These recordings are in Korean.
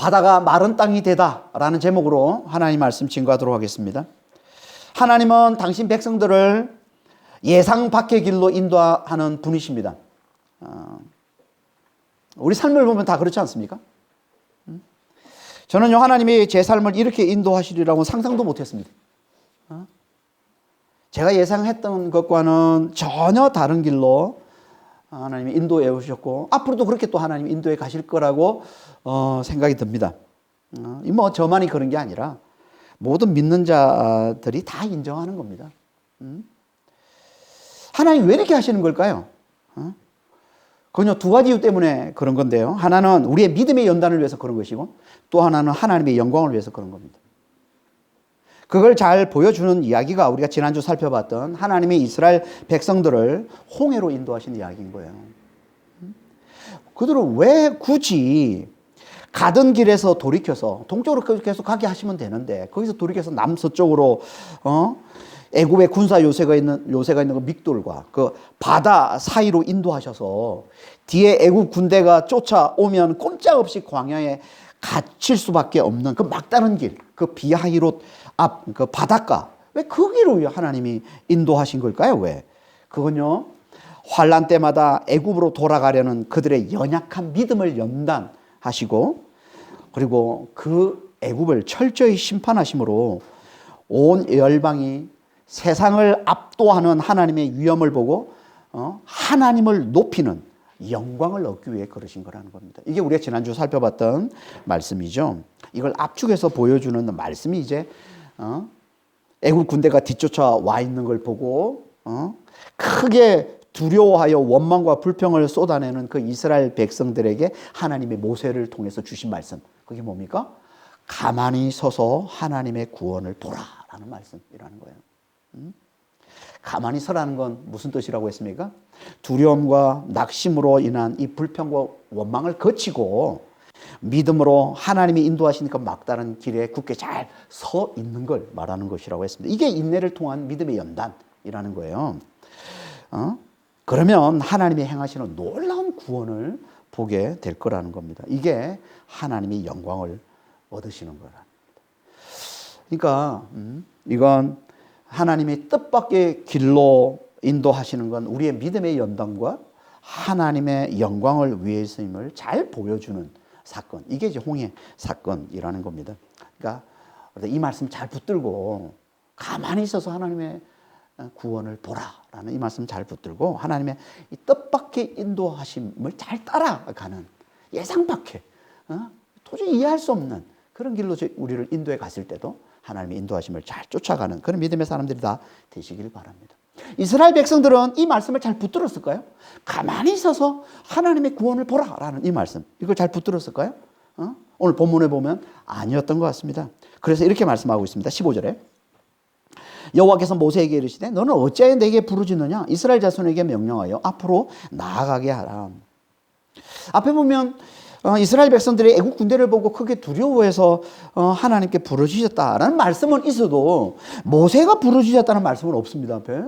바다가 마른 땅이 되다라는 제목으로 하나님 말씀 증거하도록 하겠습니다. 하나님은 당신 백성들을 예상 밖의 길로 인도하는 분이십니다. 우리 삶을 보면 다 그렇지 않습니까? 저는요, 하나님이 제 삶을 이렇게 인도하시리라고 상상도 못했습니다. 제가 예상했던 것과는 전혀 다른 길로 하나님이 인도해 오셨고, 앞으로도 그렇게 또 하나님이 인도해 가실 거라고 생각이 듭니다. 뭐 저만이 그런 게 아니라 모든 믿는 자들이 다 인정하는 겁니다. 하나님 왜 이렇게 하시는 걸까요? 그건요, 두 가지 이유 때문에 그런 건데요. 하나는 우리의 믿음의 연단을 위해서 그런 것이고, 또 하나는 하나님의 영광을 위해서 그런 겁니다. 그걸 잘 보여주는 이야기가 우리가 지난주 살펴봤던 하나님의 이스라엘 백성들을 홍해로 인도하신 이야기인 거예요. 그들은 왜 굳이 가던 길에서 돌이켜서 동쪽으로 계속 가게 하시면 되는데, 거기서 돌이켜서 남서쪽으로 애굽의 군사 요새가 있는 그 믹돌과 그 바다 사이로 인도하셔서 뒤에 애굽 군대가 쫓아오면 꼼짝없이 광야에 갇힐 수밖에 없는 그 막다른 길, 그 비하히롯 앞 그 바닷가, 왜 거기로 하나님이 인도하신 걸까요? 왜? 그건요, 환난 때마다 애굽으로 돌아가려는 그들의 연약한 믿음을 연단하시고, 그리고 그 애굽을 철저히 심판하심으로 온 열방이 세상을 압도하는 하나님의 위엄을 보고 하나님을 높이는 영광을 얻기 위해 그러신 거라는 겁니다. 이게 우리가 지난주 살펴봤던 말씀이죠. 이걸 압축해서 보여주는 말씀이 이제 애굽 군대가 뒤쫓아 와 있는 걸 보고 크게 두려워하여 원망과 불평을 쏟아내는 그 이스라엘 백성들에게 하나님의 모세를 통해서 주신 말씀, 그게 뭡니까? 가만히 서서 하나님의 구원을 보라라는 말씀이라는 거예요. 가만히 서라는 건 무슨 뜻이라고 했습니까? 두려움과 낙심으로 인한 이 불평과 원망을 거치고 믿음으로 하나님이 인도하시니까 막다른 길에 굳게 잘 서 있는 걸 말하는 것이라고 했습니다. 이게 인내를 통한 믿음의 연단이라는 거예요. 그러면 하나님이 행하시는 놀라운 구원을 보게 될 거라는 겁니다. 이게 하나님이 영광을 얻으시는 거랍니다. 그러니까 이건 하나님이 뜻밖의 길로 인도하시는 건 우리의 믿음의 연단과 하나님의 영광을 위해서임을 잘 보여주는 사건, 이게 이제 홍해 사건이라는 겁니다. 그러니까 이 말씀 잘 붙들고 가만히 있어서 하나님의 구원을 보라라는 이 말씀 잘 붙들고 하나님의 이 뜻밖의 인도하심을 잘 따라가는, 예상 밖의 도저히 이해할 수 없는 그런 길로 우리를 인도해 갔을 때도 하나님의 인도하심을 잘 쫓아가는 그런 믿음의 사람들이 다 되시길 바랍니다. 이스라엘 백성들은 이 말씀을 잘 붙들었을까요? 가만히 있어서 하나님의 구원을 보라라는 이 말씀, 이걸 잘 붙들었을까요? 오늘 본문에 보면 아니었던 것 같습니다. 그래서 이렇게 말씀하고 있습니다. 15절에 여호와께서 모세에게 이르시되 너는 어찌하여 내게 부르짖느냐? 이스라엘 자손에게 명령하여 앞으로 나아가게 하라. 앞에 보면 이스라엘 백성들이 애국 군대를 보고 크게 두려워해서 하나님께 부르짖었다라는 말씀은 있어도 모세가 부르짖었다는 말씀은 없습니다. 앞에.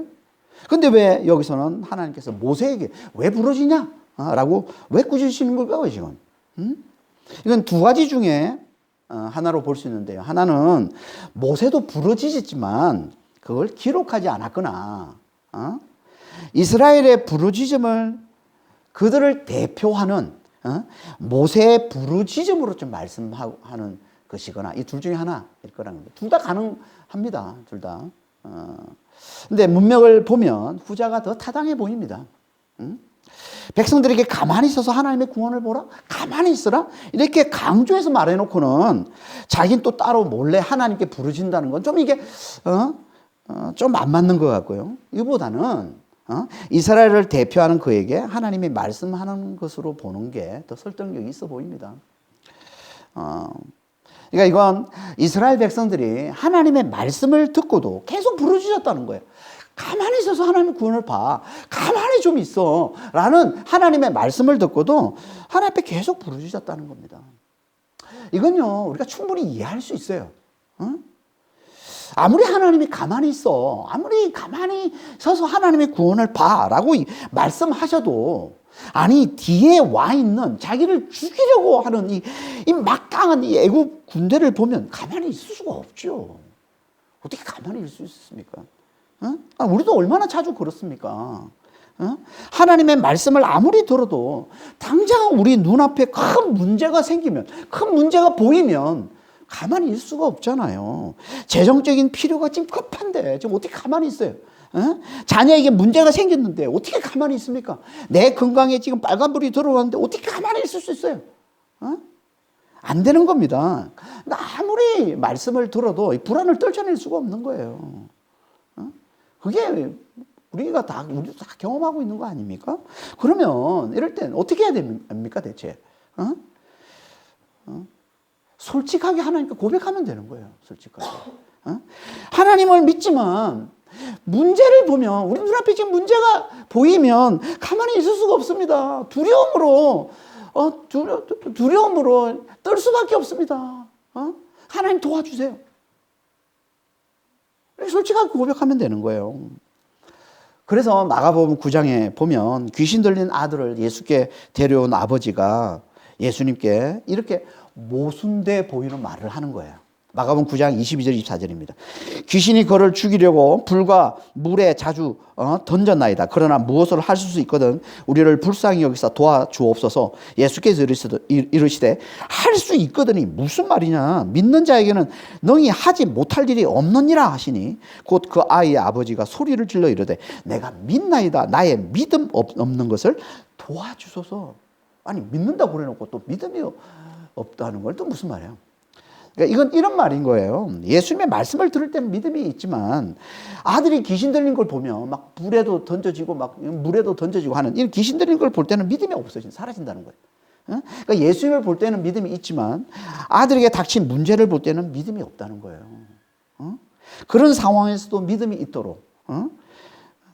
근데 왜 여기서는 하나님께서 모세에게 왜 부르짖냐? 라고 왜 꾸짖으시는 걸까요, 지금? 이건 두 가지 중에 하나로 볼 수 있는데요. 하나는 모세도 부르짖었지만 그걸 기록하지 않았거나 이스라엘의 부르짖음을 그들을 대표하는 모세의 부르짖음으로 좀 말씀하는 것이거나 이 둘 중에 하나일 거라는 겁니다. 둘 다 가능합니다. 둘 다. 근데 문맥을 보면 후자가 더 타당해 보입니다. 백성들에게 가만히 있어서 하나님의 구원을 보라? 가만히 있어라? 이렇게 강조해서 말해놓고는 자기는 또 따로 몰래 하나님께 부르짖는다는 건 좀 이게 좀 안 맞는 것 같고요. 이보다는 이스라엘을 대표하는 그에게 하나님이 말씀하는 것으로 보는 게 더 설득력이 있어 보입니다. 그러니까 이건 이스라엘 백성들이 하나님의 말씀을 듣고도 계속 부르짖었다는 거예요. 가만히 있어서 하나님의 구원을 봐. 가만히 좀 있어. 라는 하나님의 말씀을 듣고도 하나님 앞에 계속 부르짖었다는 겁니다. 이건요, 우리가 충분히 이해할 수 있어요. 아무리 하나님이 가만히 있어, 아무리 가만히 서서 하나님의 구원을 봐 라고 말씀하셔도 아니, 뒤에 와 있는 자기를 죽이려고 하는 이 막강한 이 애국 군대를 보면 가만히 있을 수가 없죠. 어떻게 가만히 있을 수 있습니까? 우리도 얼마나 자주 그렇습니까? 하나님의 말씀을 아무리 들어도 당장 우리 눈앞에 큰 문제가 생기면, 큰 문제가 보이면 가만히 있을 수가 없잖아요. 재정적인 필요가 지금 급한데 지금 어떻게 가만히 있어요? 자녀에게 문제가 생겼는데 어떻게 가만히 있습니까? 내 건강에 지금 빨간불이 들어왔는데 어떻게 가만히 있을 수 있어요? 안 되는 겁니다. 아무리 말씀을 들어도 불안을 떨쳐낼 수가 없는 거예요. 그게 우리도 다 경험하고 있는 거 아닙니까? 그러면 이럴 땐 어떻게 해야 됩니까, 대체? 솔직하게 하나님께 고백하면 되는 거예요, 솔직하게. 하나님을 믿지만 문제를 보면, 우리 눈앞에 지금 문제가 보이면 가만히 있을 수가 없습니다. 두려움으로 떨 수밖에 없습니다. 하나님 도와주세요. 솔직하게 고백하면 되는 거예요. 그래서 마가복음 9장에 보면 귀신 들린 아들을 예수께 데려온 아버지가 예수님께 이렇게 모순돼 보이는 말을 하는 거예요. 마가복음 9장 22절 24절입니다. 귀신이 그를 죽이려고 불과 물에 자주 던졌나이다. 그러나 무엇을 하실 수 있거든 우리를 불쌍히 여기사 도와주옵소서. 예수께서 이르시되 할 수 있거든이 무슨 말이냐. 믿는 자에게는 능히 하지 못할 일이 없느니라 하시니 곧 그 아이의 아버지가 소리를 질러 이르되 내가 믿나이다. 나의 믿음 없는 것을 도와주소서. 아니, 믿는다고 그래놓고 또 믿음이 없다는 걸 또 무슨 말이에요? 그러니까 이건 이런 말인 거예요. 예수님의 말씀을 들을 때는 믿음이 있지만 아들이 귀신 들린 걸 보면 막 불에도 던져지고 막 물에도 던져지고 하는 이런 귀신 들린 걸 볼 때는 믿음이 사라진다는 거예요. 그러니까 예수님을 볼 때는 믿음이 있지만 아들에게 닥친 문제를 볼 때는 믿음이 없다는 거예요. 그런 상황에서도 믿음이 있도록,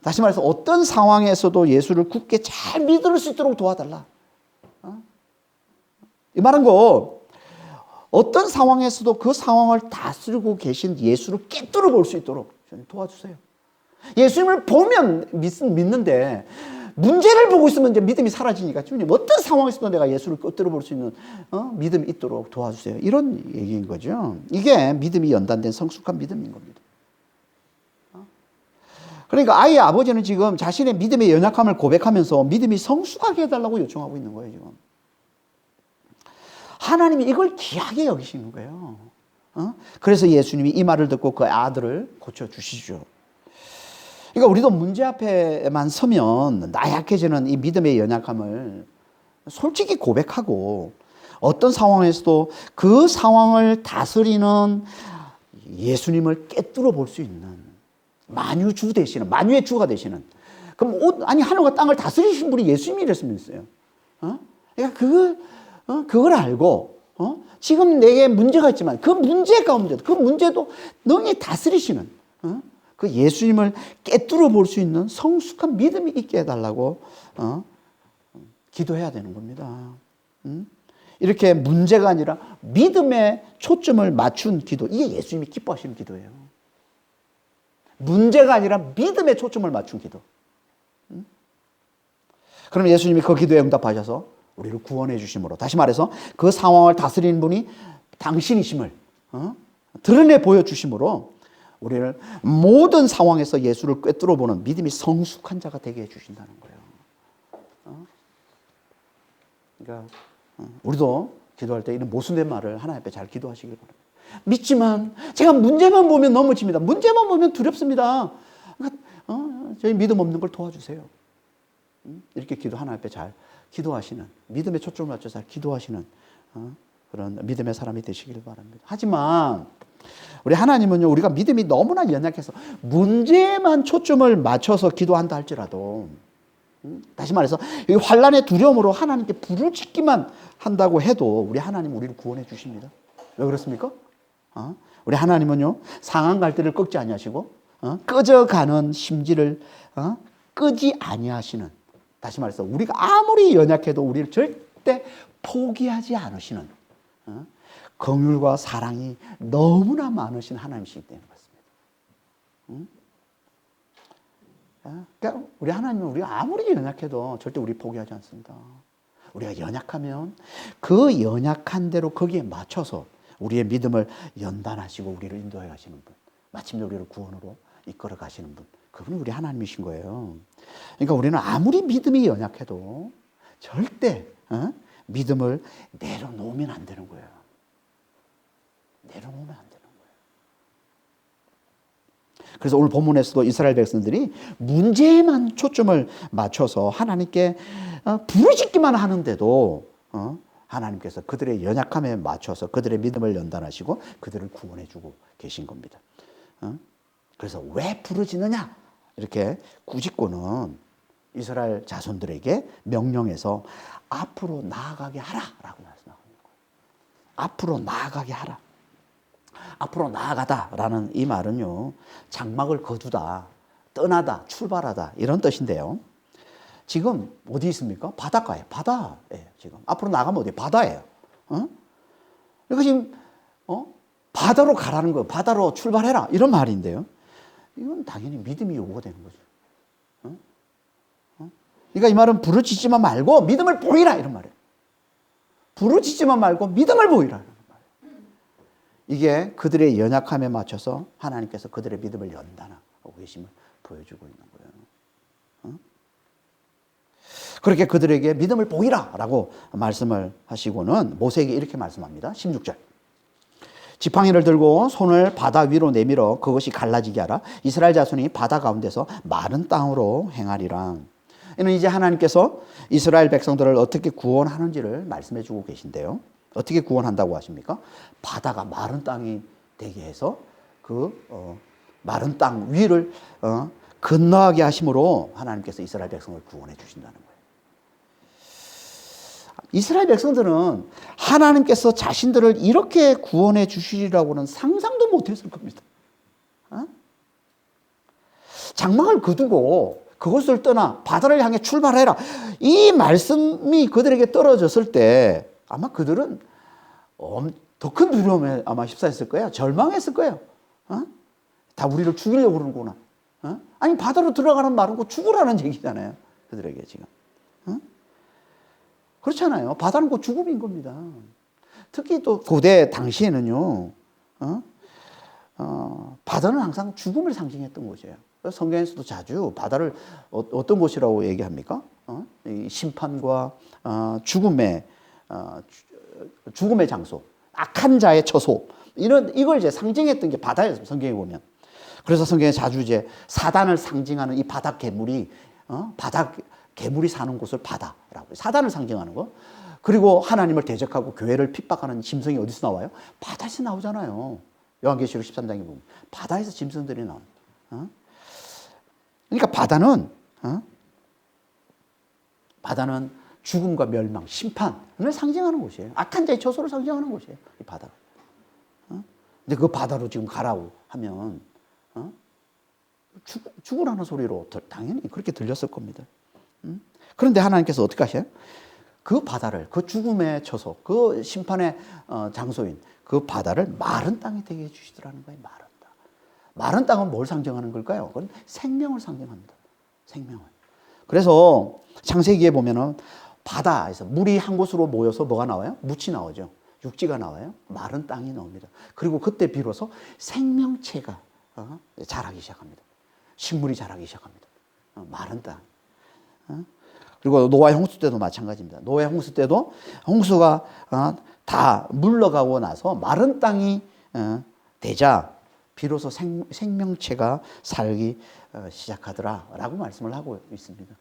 다시 말해서 어떤 상황에서도 예수를 굳게 잘 믿을 수 있도록 도와달라. 이 말은 어떤 상황에서도 그 상황을 다스리고 계신 예수를 깨뜨려 볼 수 있도록 도와주세요. 예수님을 보면 믿는데 문제를 보고 있으면 이제 믿음이 사라지니까 주님 어떤 상황에서도 내가 예수를 깨뜨려 볼 수 있는 믿음이 있도록 도와주세요. 이런 얘기인 거죠. 이게 믿음이 연단된 성숙한 믿음인 겁니다. 그러니까 아이의 아버지는 지금 자신의 믿음의 연약함을 고백하면서 믿음이 성숙하게 해달라고 요청하고 있는 거예요, 지금. 하나님이 이걸 귀하게 여기시는 거예요. 그래서 예수님이 이 말을 듣고 그 아들을 고쳐주시죠. 그러니까 우리도 문제 앞에만 서면 나약해지는 이 믿음의 연약함을 솔직히 고백하고 어떤 상황에서도 그 상황을 다스리는 예수님을 깨뚫어 볼 수 있는 만유주 되시는, 만유의 주가 되시는. 그럼 하늘과 땅을 다스리신 분이 예수님이랬으면 있어요. 그러니까 그걸 알고, 지금 내게 문제가 있지만 그 문제 가운데도, 그 문제도 능히 다스리시는, 그 예수님을 깨뚫어 볼 수 있는 성숙한 믿음이 있게 해달라고, 기도해야 되는 겁니다. 이렇게 문제가 아니라 믿음에 초점을 맞춘 기도, 이게 예수님이 기뻐하시는 기도예요. 문제가 아니라 믿음에 초점을 맞춘 기도. 그럼 예수님이 그 기도에 응답하셔서 우리를 구원해 주심으로, 다시 말해서 그 상황을 다스리는 분이 당신이심을 드러내 보여주심으로 우리를 모든 상황에서 예수를 꿰뚫어 보는 믿음이 성숙한 자가 되게 해주신다는 거예요. 그러니까 우리도 기도할 때 이런 모순된 말을 하나님 앞에 잘 기도하시길 바랍니다. 믿지만 제가 문제만 보면 넘어집니다. 문제만 보면 두렵습니다. 그러니까 저희 믿음 없는 걸 도와주세요. 이렇게 하나님 앞에 잘 기도하시는, 믿음에 초점을 맞춰서 잘 기도하시는 그런 믿음의 사람이 되시길 바랍니다. 하지만 우리 하나님은요, 우리가 믿음이 너무나 연약해서 문제만 초점을 맞춰서 기도한다 할지라도, 다시 말해서 이 환난의 두려움으로 하나님께 불을 짓기만 한다고 해도 우리 하나님 우리를 구원해 주십니다. 왜 그렇습니까? 우리 하나님은요, 상한 갈대를 꺾지 아니하시고 꺼져가는 심지를 끄지 아니하시는, 다시 말해서 우리가 아무리 연약해도 우리를 절대 포기하지 않으시는 긍휼과 사랑이 너무나 많으신 하나님이시기 때문에 그렇습니다. 그러니까 우리 하나님은 우리가 아무리 연약해도 절대 우리 포기하지 않습니다. 우리가 연약하면 그 연약한 대로 거기에 맞춰서 우리의 믿음을 연단하시고 우리를 인도해 가시는 분, 마침내 우리를 구원으로 이끌어 가시는 분, 그분이 우리 하나님이신 거예요. 그러니까 우리는 아무리 믿음이 연약해도 절대 믿음을 내려놓으면 안 되는 거예요. 내려놓으면 안 되는 거예요. 그래서 오늘 본문에서도 이스라엘 백성들이 문제에만 초점을 맞춰서 하나님께 부르짖기만 하는데도 하나님께서 그들의 연약함에 맞춰서 그들의 믿음을 연단하시고 그들을 구원해주고 계신 겁니다. 그래서 왜 부르짖느냐? 이렇게 꾸짖고는 이스라엘 자손들에게 명령해서 앞으로 나아가게 하라라고 말씀하고 있는 거예요. 앞으로 나아가게 하라. 앞으로 나아가다라는 이 말은요, 장막을 거두다, 떠나다, 출발하다 이런 뜻인데요. 지금 어디 있습니까? 바닷가에, 바다예요. 지금 앞으로 나가면 어디? 바다예요. 그러니까 지금 바다로 가라는 거예요. 바다로 출발해라 이런 말인데요. 이건 당연히 믿음이 요구되는 거죠. 그러니까 이 말은 부르짖지만 말고 믿음을 보이라 이런 말이에요. 부르짖지만 말고 믿음을 보이라 이런 말이에요. 이게 그들의 연약함에 맞춰서 하나님께서 그들의 믿음을 연단하고 계심을 보여주고 있는 거예요. 그렇게 그들에게 믿음을 보이라라고 말씀을 하시고는 모세에게 이렇게 말씀합니다. 16절. 지팡이를 들고 손을 바다 위로 내밀어 그것이 갈라지게 하라. 이스라엘 자손이 바다 가운데서 마른 땅으로 행하리라. 이는 이제 하나님께서 이스라엘 백성들을 어떻게 구원하는지를 말씀해 주고 계신데요. 어떻게 구원한다고 하십니까? 바다가 마른 땅이 되게 해서 그 마른 땅 위를 건너가게 하심으로 하나님께서 이스라엘 백성을 구원해 주신다는 거예요. 이스라엘 백성들은 하나님께서 자신들을 이렇게 구원해 주시리라고는 상상도 못했을 겁니다. 장막을 거두고 그것을 떠나 바다를 향해 출발해라. 이 말씀이 그들에게 떨어졌을 때 아마 그들은 더 큰 두려움에 아마 휩싸였을 거예요. 절망했을 거예요. 다 우리를 죽이려고 그러는구나. 아니 바다로 들어가는 말은 곧 죽으라는 얘기잖아요. 그들에게 지금. 그렇잖아요. 바다는 곧 죽음인 겁니다. 특히 또 고대 당시에는요, 바다는 항상 죽음을 상징했던 곳이에요. 성경에서도 자주 바다를 어떤 곳이라고 얘기합니까? 심판과 죽음의 장소, 악한 자의 처소, 이걸 이제 상징했던 게 바다였어요. 성경에 보면. 그래서 성경에 자주 이제 사단을 상징하는 이 바다 괴물이 괴물이 사는 곳을 바다라고, 사단을 상징하는 거. 그리고 하나님을 대적하고 교회를 핍박하는 짐승이 어디서 나와요? 바다에서 나오잖아요. 요한계시록 13장에 보면 바다에서 짐승들이 나옵니다. 그러니까 바다는 죽음과 멸망, 심판을 상징하는 곳이에요. 악한 자의 처소를 상징하는 곳이에요. 이 바다가. 근데 그 바다로 지금 가라고 하면 죽으라는 소리로 당연히 그렇게 들렸을 겁니다. 그런데 하나님께서 어떻게 하셔요? 그 바다를, 그 죽음의 처소, 그 심판의 장소인 그 바다를 마른 땅이 되게 해주시더라는 거예요. 마른 땅. 마른 땅은 뭘 상징하는 걸까요? 그건 생명을 상징합니다. 생명을. 그래서 창세기에 보면은 바다에서 물이 한 곳으로 모여서 뭐가 나와요? 묻이 나오죠. 육지가 나와요. 마른 땅이 나옵니다. 그리고 그때 비로소 생명체가 자라기 시작합니다. 식물이 자라기 시작합니다. 마른 땅. 그리고 노아의 홍수 때도 마찬가지입니다. 노아의 홍수 때도 홍수가 다 물러가고 나서 마른 땅이 되자 비로소 생명체가 살기 시작하더라라고 말씀을 하고 있습니다.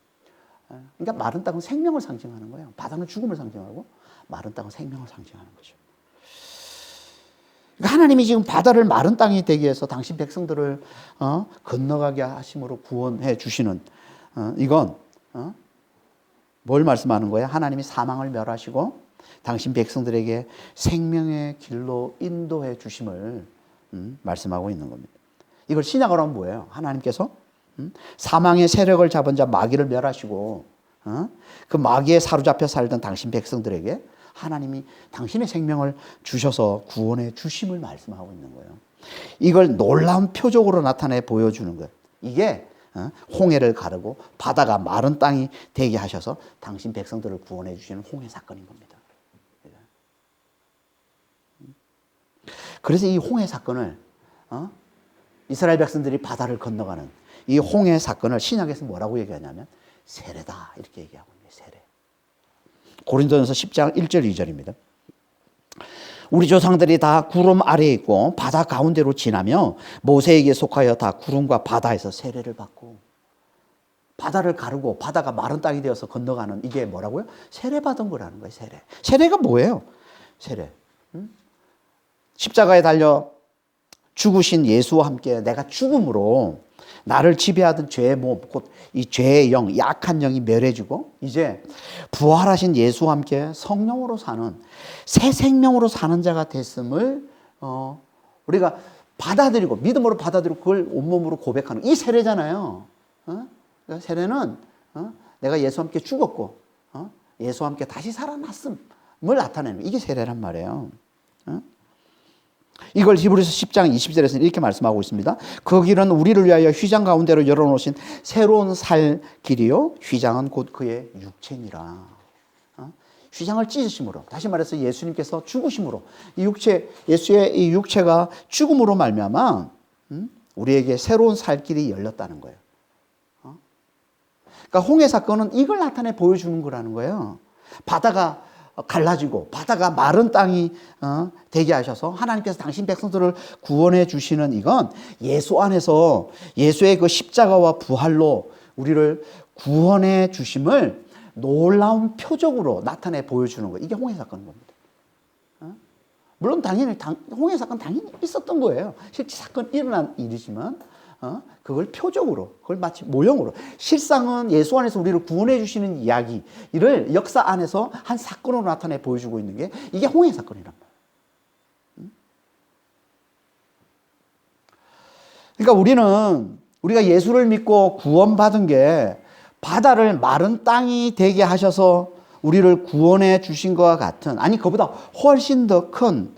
그러니까 마른 땅은 생명을 상징하는 거예요. 바다는 죽음을 상징하고 마른 땅은 생명을 상징하는 거죠. 그러니까 하나님이 지금 바다를 마른 땅이 되게 해서 당신 백성들을 건너가게 하심으로 구원해 주시는 이건 뭘 말씀하는 거예요? 하나님이 사망을 멸하시고 당신 백성들에게 생명의 길로 인도해 주심을 말씀하고 있는 겁니다. 이걸 신약으로 하면 뭐예요? 하나님께서 사망의 세력을 잡은 자 마귀를 멸하시고 그 마귀에 사로잡혀 살던 당신 백성들에게 하나님이 당신의 생명을 주셔서 구원해 주심을 말씀하고 있는 거예요. 이걸 놀라운 표적으로 나타내 보여주는 거예요. 이게 홍해를 가르고 바다가 마른 땅이 되게 하셔서 당신 백성들을 구원해 주시는 홍해 사건인 겁니다. 그래서 이 홍해 사건을 이스라엘 백성들이 바다를 건너가는 이 홍해 사건을 신약에서 뭐라고 얘기하냐면 세례다 이렇게 얘기하고 있네요. 세례. 고린도전서 10장 1절 2절입니다. 우리 조상들이 다 구름 아래에 있고 바다 가운데로 지나며 모세에게 속하여 다 구름과 바다에서 세례를 받고 바다를 가르고 바다가 마른 땅이 되어서 건너가는 이게 뭐라고요? 세례 받은 거라는 거예요. 세례. 세례가 뭐예요? 세례. 십자가에 달려 죽으신 예수와 함께 내가 죽음으로 나를 지배하던 죄의 몸, 곧 이 죄의 영, 약한 영이 멸해지고 이제 부활하신 예수와 함께 성령으로 사는 새 생명으로 사는 자가 됐음을 우리가 받아들이고 믿음으로 받아들이고 그걸 온몸으로 고백하는 이 세례잖아요. 그러니까 세례는 내가 예수와 함께 죽었고 예수와 함께 다시 살아났음을 나타내는 이게 세례란 말이에요. 이걸 히브리서 10장 20절에서는 이렇게 말씀하고 있습니다. 그 길은 우리를 위하여 휘장 가운데로 열어놓으신 새로운 살 길이요 휘장은 곧 그의 육체니라. 휘장을 찢으심으로 다시 말해서 예수님께서 죽으심으로 이 육체 예수의 이 육체가 죽음으로 말미암아 우리에게 새로운 살 길이 열렸다는 거예요. 그러니까 홍해 사건은 이걸 나타내 보여주는 거라는 거예요. 바다가 갈라지고 바다가 마른 땅이 되게 하셔서 하나님께서 당신 백성들을 구원해 주시는 이건 예수 안에서 예수의 그 십자가와 부활로 우리를 구원해 주심을 놀라운 표적으로 나타내 보여주는 거예요. 이게 홍해 사건인 겁니다. 물론 당연히 홍해 사건 당연히 있었던 거예요. 실제 사건 일어난 일이지만 그걸 표적으로, 그걸 마치 모형으로. 실상은 예수 안에서 우리를 구원해 주시는 이야기를 역사 안에서 한 사건으로 나타내 보여주고 있는 게 이게 홍해 사건이란 말이에요. 그러니까 우리가 예수를 믿고 구원받은 게 바다를 마른 땅이 되게 하셔서 우리를 구원해 주신 것과 같은, 아니 그보다 훨씬 더 큰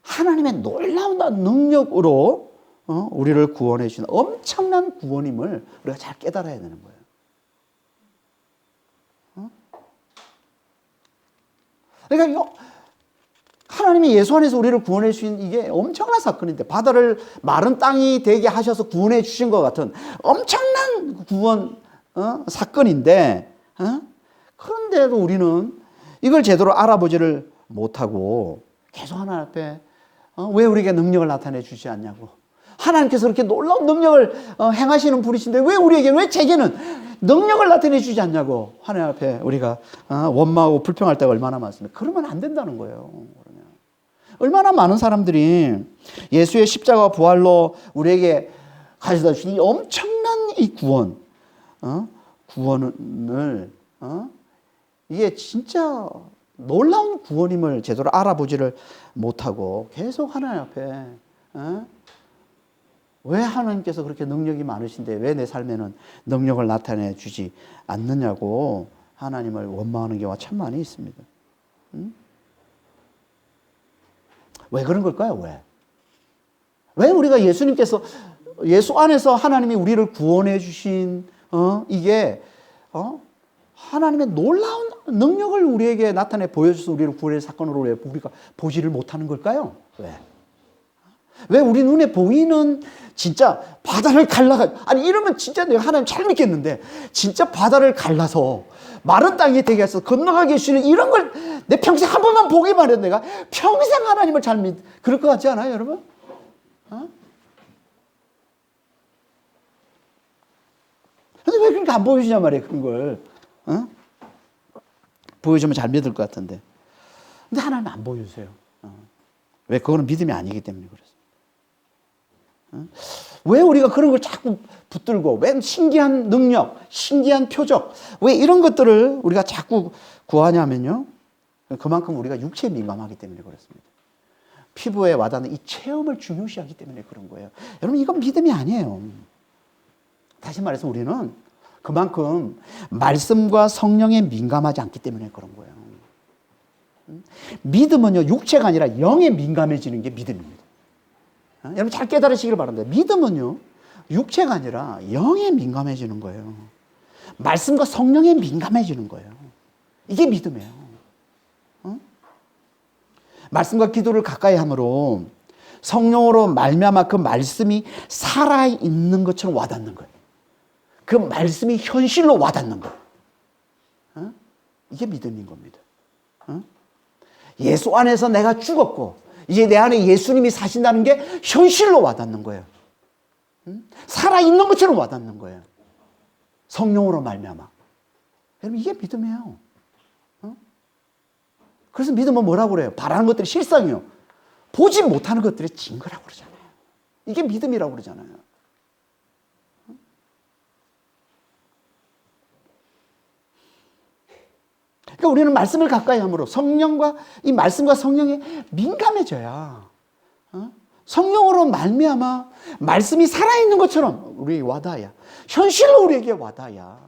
하나님의 놀라운 능력으로 우리를 구원해 주신 엄청난 구원임을 우리가 잘 깨달아야 되는 거예요. 그러니까 하나님이 예수 안에서 우리를 구원해 주신 이게 엄청난 사건인데 바다를 마른 땅이 되게 하셔서 구원해 주신 것 같은 엄청난 구원 사건인데 그런데도 우리는 이걸 제대로 알아보지를 못하고 계속 하나님 앞에 왜 우리에게 능력을 나타내 주지 않냐고. 하나님께서 그렇게 놀라운 능력을 행하시는 분이신데 왜 제게는 능력을 나타내 주지 않냐고 하나님 앞에 우리가 원망하고 불평할 때가 얼마나 많습니까? 그러면 안 된다는 거예요. 얼마나 많은 사람들이 예수의 십자가 부활로 우리에게 가져다 주신 이 엄청난 이 구원을 이게 진짜 놀라운 구원임을 제대로 알아보지를 못하고 계속 하나님 앞에 왜 하나님께서 그렇게 능력이 많으신데 왜 내 삶에는 능력을 나타내 주지 않느냐고 하나님을 원망하는 경우가 참 많이 있습니다. 왜 그런 걸까요? 왜 우리가 예수님께서 예수 안에서 하나님이 우리를 구원해 주신 이게 하나님의 놀라운 능력을 우리에게 나타내 보여줘서 우리를 구원의 사건으로 왜 우리가 보지를 못하는 걸까요? 왜 우리 눈에 보이는 진짜 바다를 아니 이러면 진짜 내가 하나님 잘 믿겠는데 진짜 바다를 갈라서 마른 땅이 되게 해서 건너가게 해주시는 이런 걸 내 평생 한 번만 보기만 해도 내가 평생 하나님을 그럴 것 같지 않아요, 여러분? 근데 왜 그렇게 안 보여주냐 말이에요, 그런 걸. 보여주면 잘 믿을 것 같은데. 근데 하나님 안 보여주세요. 왜? 그거는 믿음이 아니기 때문에 그렇습니다. 왜 우리가 그런 걸 자꾸 붙들고, 왜 신기한 능력, 신기한 표적, 왜 이런 것들을 우리가 자꾸 구하냐면요. 그만큼 우리가 육체에 민감하기 때문에 그렇습니다. 피부에 와닿는 이 체험을 중요시하기 때문에 그런 거예요. 여러분, 이건 믿음이 아니에요. 다시 말해서 우리는 그만큼 말씀과 성령에 민감하지 않기 때문에 그런 거예요. 믿음은요, 육체가 아니라 영에 민감해지는 게 믿음입니다. 여러분 잘 깨달으시길 바랍니다. 믿음은요, 육체가 아니라 영에 민감해지는 거예요. 말씀과 성령에 민감해지는 거예요. 이게 믿음이에요. 어? 말씀과 기도를 가까이 함으로 성령으로 말미암아 그 말씀이 살아있는 것처럼 와닿는 거예요. 그 말씀이 현실로 와닿는 거예요. 어? 이게 믿음인 겁니다. 어? 예수 안에서 내가 죽었고 이제 내 안에 예수님이 사신다는 게 현실로 와닿는 거예요. 살아있는 것처럼 와닿는 거예요. 성령으로 말미암아. 여러분 이게 믿음이에요. 어? 그래서 믿음은 뭐라고 그래요? 바라는 것들이 실상이요. 보지 못하는 것들이 증거라고 그러잖아요. 이게 믿음이라고 그러잖아요. 그러니까 우리는 말씀을 가까이 함으로 성령과 이 말씀과 성령에 민감해져야 성령으로 말미암아 말씀이 살아있는 것처럼 우리에게 와닿아야 현실로 우리에게 와닿아야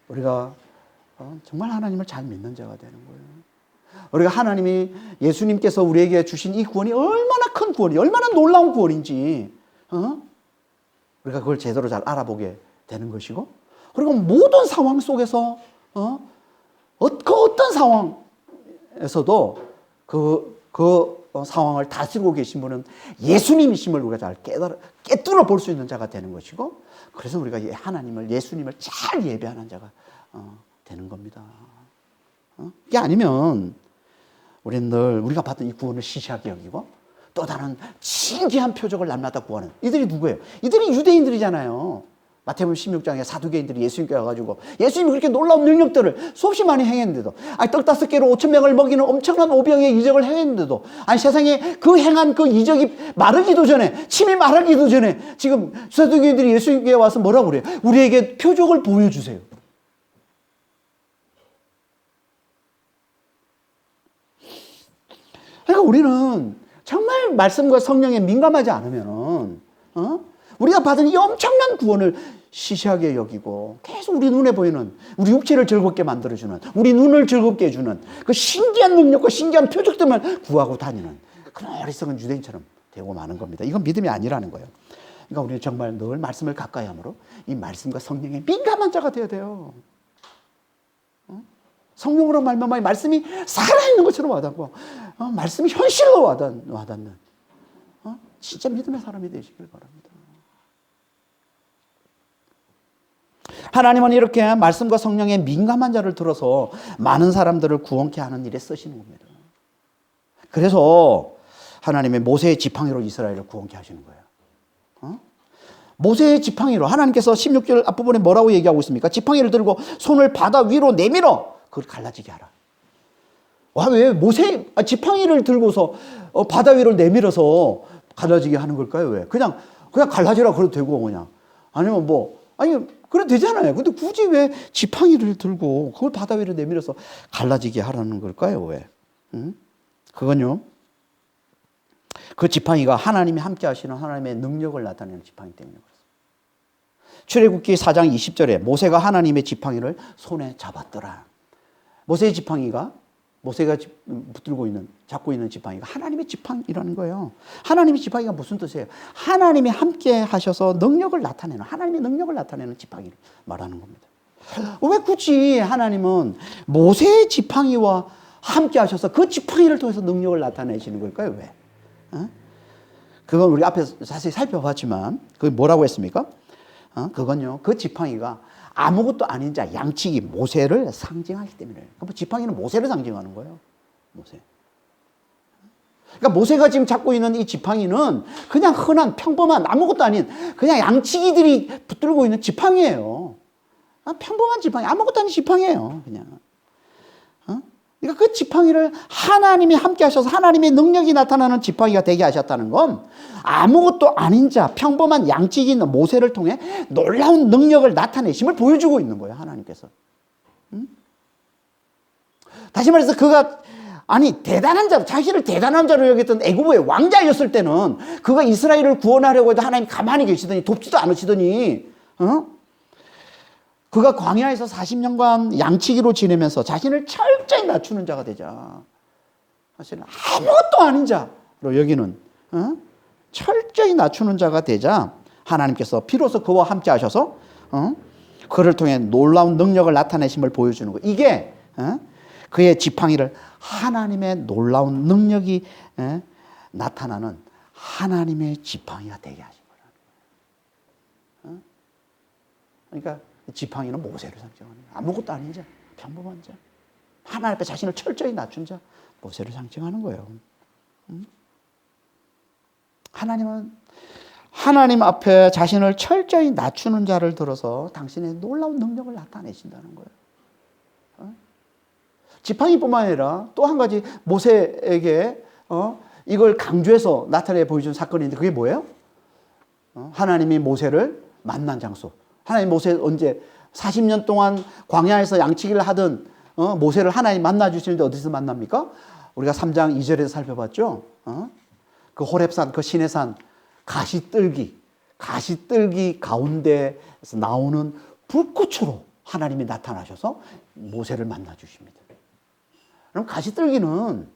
우리가 정말 하나님을 잘 믿는 자가 되는 거예요. 우리가 하나님이 예수님께서 우리에게 주신 이 구원이 얼마나 큰 구원이 얼마나 놀라운 구원인지 우리가 그걸 제대로 잘 알아보게 되는 것이고 그리고 모든 상황 속에서 그 어떤 상황에서도 그 상황을 다스리고 계신 분은 예수님이심을 우리가 잘 깨뚫어 볼 수 있는 자가 되는 것이고 그래서 우리가 하나님을 예수님을 잘 예배하는 자가 되는 겁니다. 이게 아니면 우리는 늘 우리가 받은 이 구원을 시시하게 여기고 또 다른 신기한 표적을 날마다 구하는 이들이 누구예요? 이들이 유대인들이잖아요. 마태복음 16장에 사두개인들이 예수님께 와가지고 예수님이 그렇게 놀라운 능력들을 수없이 많이 행했는데도 떡 5개로 5,000명을 먹이는 엄청난 오병의 이적을 행했는데도 세상에 그 행한 그 이적이 마르기도 전에 침이 마르기도 전에 지금 사두개인들이 예수님께 와서 뭐라고 그래요? 우리에게 표적을 보여주세요. 그러니까 우리는 정말 말씀과 성령에 민감하지 않으면 우리가 받은 이 엄청난 구원을 시시하게 여기고 계속 우리 눈에 보이는 우리 육체를 즐겁게 만들어주는 우리 눈을 즐겁게 해주는 그 신기한 능력과 신기한 표적들만 구하고 다니는 그런 어리석은 유대인처럼 되고 마는 겁니다. 이건 믿음이 아니라는 거예요. 그러니까 우리는 정말 늘 말씀을 가까이 함으로 이 말씀과 성령에 민감한 자가 되어야 돼요. 성령으로 말미암아 말씀이 살아있는 것처럼 와닿고 말씀이 현실로 와닿는 진짜 믿음의 사람이 되시길 바랍니다. 하나님은 이렇게 말씀과 성령에 민감한 자를 들어서 많은 사람들을 구원케 하는 일에 쓰시는 겁니다. 그래서 하나님의 모세의 지팡이로 이스라엘을 구원케 하시는 거예요. 모세의 지팡이로 하나님께서 16절 앞부분에 뭐라고 얘기하고 있습니까? 지팡이를 들고 손을 바다 위로 내밀어 그걸 갈라지게 하라. 왜 모세 지팡이를 들고서 바다 위로 내밀어서 갈라지게 하는 걸까요? 왜? 그냥 갈라지라 그래도 되고 그냥 아니면 그래도 되잖아요. 근데 굳이 왜 지팡이를 들고 그걸 바다 위로 내밀어서 갈라지게 하라는 걸까요? 왜? 그건요. 그 지팡이가 하나님이 함께 하시는 하나님의 능력을 나타내는 지팡이 때문에 그렇습니다. 출애굽기 4장 20절에 모세가 하나님의 지팡이를 손에 잡았더라. 모세의 지팡이가 모세가 잡고 있는 지팡이가 하나님의 지팡이라는 거예요. 하나님의 지팡이가 무슨 뜻이에요? 하나님이 함께 하셔서 능력을 나타내는 하나님의 능력을 나타내는 지팡이를 말하는 겁니다. 왜 굳이 하나님은 모세의 지팡이와 함께 하셔서 그 지팡이를 통해서 능력을 나타내시는 걸까요? 왜? 그건 우리 앞에 자세히 살펴봤지만 그게 뭐라고 했습니까? 그건요. 그 지팡이가 아무것도 아닌 자 양치기 모세를 상징하기 때문에 그럼 지팡이는 모세를 상징하는 거예요. 모세. 그러니까 모세가 지금 잡고 있는 이 지팡이는 그냥 흔한 평범한 아무것도 아닌 그냥 양치기들이 붙들고 있는 지팡이에요. 평범한 지팡이 아무것도 아닌 지팡이에요. 그냥. 그러니까 그 지팡이를 하나님이 함께 하셔서 하나님의 능력이 나타나는 지팡이가 되게 하셨다는 건 아무것도 아닌 자, 평범한 양치기 있는 모세를 통해 놀라운 능력을 나타내심을 보여주고 있는 거예요. 하나님께서. 다시 말해서 그가 대단한 자로 자신을 대단한 자로 여겼던 애굽의 왕자였을 때는 그가 이스라엘을 구원하려고 해도 하나님 가만히 계시더니 돕지도 않으시더니 그가 광야에서 40년간 양치기로 지내면서 자신을 철저히 낮추는 자가 되자 사실은 아무것도 아닌 자로 여기는 철저히 낮추는 자가 되자 하나님께서 비로소 그와 함께 하셔서 그를 통해 놀라운 능력을 나타내심을 보여주는 거예요. 이게 그의 지팡이를 하나님의 놀라운 능력이 나타나는 하나님의 지팡이가 되게 하신 거예요. 그러니까 지팡이는 모세를 상징하는 거예요. 아무것도 아닌 자, 평범한 자, 하나님 앞에 자신을 철저히 낮춘 자, 모세를 상징하는 거예요. 하나님은 하나님 앞에 자신을 철저히 낮추는 자를 들어서 당신의 놀라운 능력을 나타내신다는 거예요. 지팡이뿐만 아니라 또 한 가지 모세에게 이걸 강조해서 나타내 보여준 사건인데 그게 뭐예요? 하나님이 모세를 만난 장소. 하나님 모세 언제 40년 동안 광야에서 양치기를 하던 모세를 하나님 만나 주시는데 어디서 만납니까? 우리가 3장 2절에서 살펴봤죠. 그 호렙산, 그 시내산 가시뜰기 가운데에서 나오는 불꽃으로 하나님이 나타나셔서 모세를 만나 주십니다. 그럼 가시뜰기는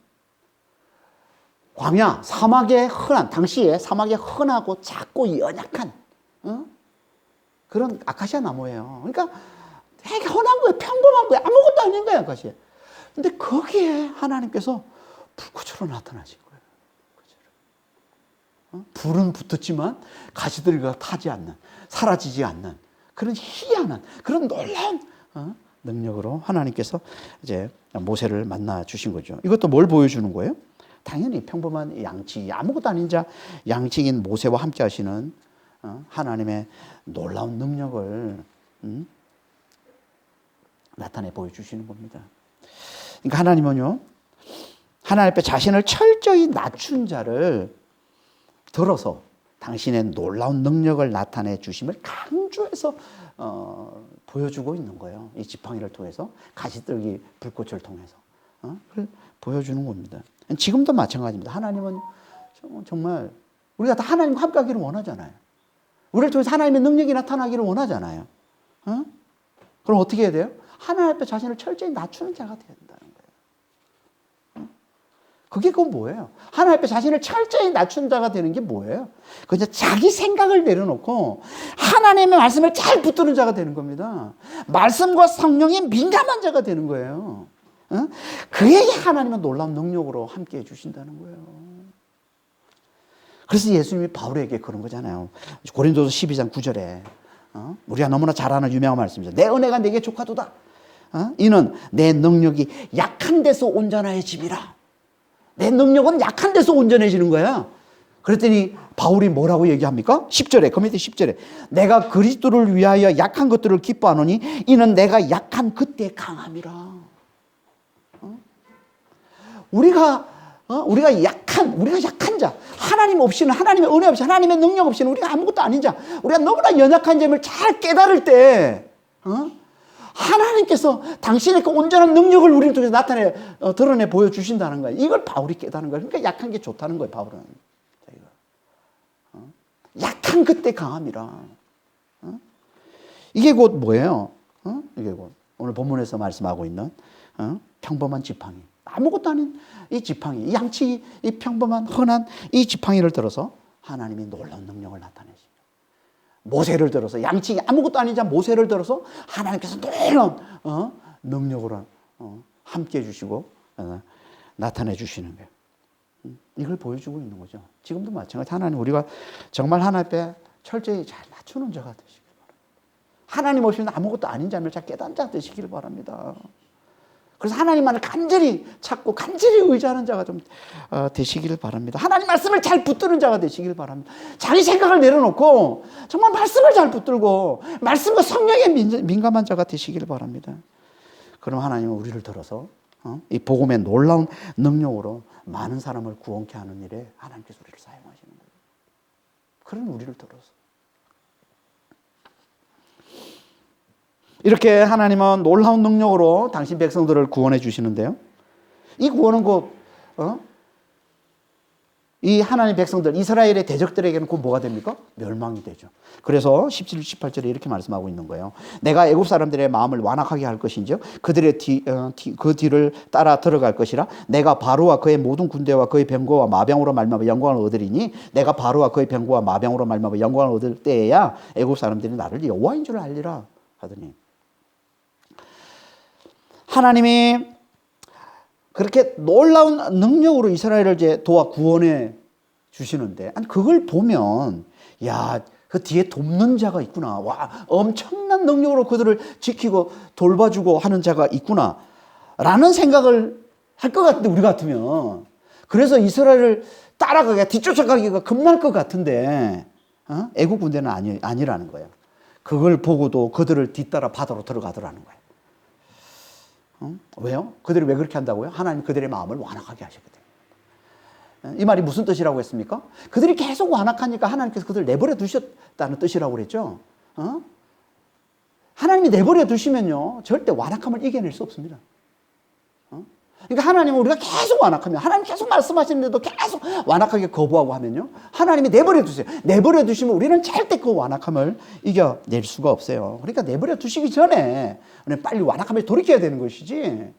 광야, 사막에 흔한, 당시에 사막에 흔하고 작고 연약한 그런 아카시아 나무예요. 그러니까 되게 흔한 거예요. 평범한 거예요. 아무것도 아닌 거예요, 아카시아. 근데 거기에 하나님께서 불꽃으로 나타나신 거예요. 불은 붙었지만 가시들이가 타지 않는, 사라지지 않는 그런 희한한, 그런 놀라운 능력으로 하나님께서 이제 모세를 만나 주신 거죠. 이것도 뭘 보여주는 거예요? 당연히 평범한 양치, 아무것도 아닌 자 양치인 모세와 함께 하시는 하나님의 놀라운 능력을 나타내 보여주시는 겁니다. 그러니까 하나님은요, 하나님 앞에 자신을 철저히 낮춘 자를 들어서 당신의 놀라운 능력을 나타내 주심을 강조해서 보여주고 있는 거예요. 이 지팡이를 통해서, 가시떨기 불꽃을 통해서 그걸 보여주는 겁니다. 지금도 마찬가지입니다. 하나님은 정말 우리가 다 하나님과 함께 하기를 원하잖아요. 우리를 통해서 하나님의 능력이 나타나기를 원하잖아요. 그럼 어떻게 해야 돼요? 하나님 앞에 자신을 철저히 낮추는 자가 되어야 된다는 거예요. 그게 그건 뭐예요? 하나님 앞에 자신을 철저히 낮춘 자가 되는 게 뭐예요? 그냥 자기 생각을 내려놓고 하나님의 말씀을 잘 붙드는 자가 되는 겁니다. 말씀과 성령에 민감한 자가 되는 거예요. 그에게 하나님은 놀라운 능력으로 함께 해주신다는 거예요. 그래서 예수님이 바울에게 그런 거잖아요. 고린도서 12장 9절에 우리가 너무나 잘 아는 유명한 말씀이죠. 내 은혜가 내게 족하도다. 이는 내 능력이 약한 데서 온전해짐이라. 내 능력은 약한 데서 온전해지는 거야. 그랬더니 바울이 뭐라고 얘기합니까? 10절에, 그 밑에 10절에 내가 그리스도를 위하여 약한 것들을 기뻐하노니 이는 내가 약한 그때 강함이라. 우리가 약한 자, 하나님 없이는, 하나님의 은혜 없이, 하나님의 능력 없이는 우리가 아무것도 아닌 자, 우리가 너무나 연약한 점을 잘 깨달을 때 하나님께서 당신의 그 온전한 능력을 우리를 통해서 드러내 보여주신다는 거예요. 이걸 바울이 깨닫는 거예요. 그러니까 약한 게 좋다는 거예요, 바울은. 약한 그때 강함이라. 이게 곧 뭐예요? 이게 곧 오늘 본문에서 말씀하고 있는 평범한 지팡이. 아무것도 아닌 이 지팡이, 이 양치, 이 평범한 흔한 이 지팡이를 들어서 하나님이 놀라운 능력을 나타내십니다. 모세를 들어서, 양치 아무것도 아닌 자 모세를 들어서 하나님께서 놀라운 능력으로 함께 해주시고 나타내 주시는 거예요. 이걸 보여주고 있는 거죠. 지금도 마찬가지. 하나님, 우리가 정말 하나님 앞에 철저히 잘 낮추는 자가 되시길 바랍니다. 하나님 없이는 아무것도 아닌 자를 잘 깨닫는 자가 되시길 바랍니다. 그래서 하나님만을 간절히 찾고 간절히 의지하는 자가 좀 되시기를 바랍니다. 하나님 말씀을 잘 붙드는 자가 되시길 바랍니다. 자기 생각을 내려놓고 정말 말씀을 잘 붙들고 말씀과 성령에 민감한 자가 되시기를 바랍니다. 그럼 하나님은 우리를 들어서 이 복음의 놀라운 능력으로 많은 사람을 구원케 하는 일에 하나님께서 우리를 사용하시는 거예요. 그런 우리를 들어서. 이렇게 하나님은 놀라운 능력으로 당신 백성들을 구원해 주시는데요. 이 구원은 곧 이 하나님 백성들, 이스라엘의 대적들에게는 그 뭐가 됩니까? 멸망이 되죠. 그래서 17, 18절에 이렇게 말씀하고 있는 거예요. 내가 애굽 사람들의 마음을 완악하게 할 것인지요. 그들의 그 뒤를 따라 들어갈 것이라. 내가 바로와 그의 모든 군대와 그의 병거와 마병으로 말미암아 영광을 얻으리니 내가 바로와 그의 병거와 마병으로 말미암아 영광을 얻을 때에야 애굽 사람들이 나를 여호와인 줄 알리라 하더니, 하나님이 그렇게 놀라운 능력으로 이스라엘을 이제 도와 구원해 주시는데, 아니 그걸 보면 야, 그 뒤에 돕는 자가 있구나. 와, 엄청난 능력으로 그들을 지키고 돌봐주고 하는 자가 있구나. 라는 생각을 할 것 같은데, 우리 같으면. 그래서 이스라엘을 따라가기가, 뒤쫓아가기가 겁날 것 같은데, 애국 군대는 아니라는 거예요. 그걸 보고도 그들을 뒤따라 바다로 들어가더라는 거예요. 왜요? 그들이 왜 그렇게 한다고요? 하나님 그들의 마음을 완악하게 하셨거든요. 이 말이 무슨 뜻이라고 했습니까? 그들이 계속 완악하니까 하나님께서 그들을 내버려 두셨다는 뜻이라고 그랬죠. 하나님이 내버려 두시면요, 절대 완악함을 이겨낼 수 없습니다. 그러니까 하나님은 우리가 계속 완악하면, 하나님 계속 말씀하시는데도 계속 완악하게 거부하고 하면요, 하나님이 내버려 두세요. 내버려 두시면 우리는 절대 그 완악함을 이겨낼 수가 없어요. 그러니까 내버려 두시기 전에 빨리 완악함을 돌이켜야 되는 것이지,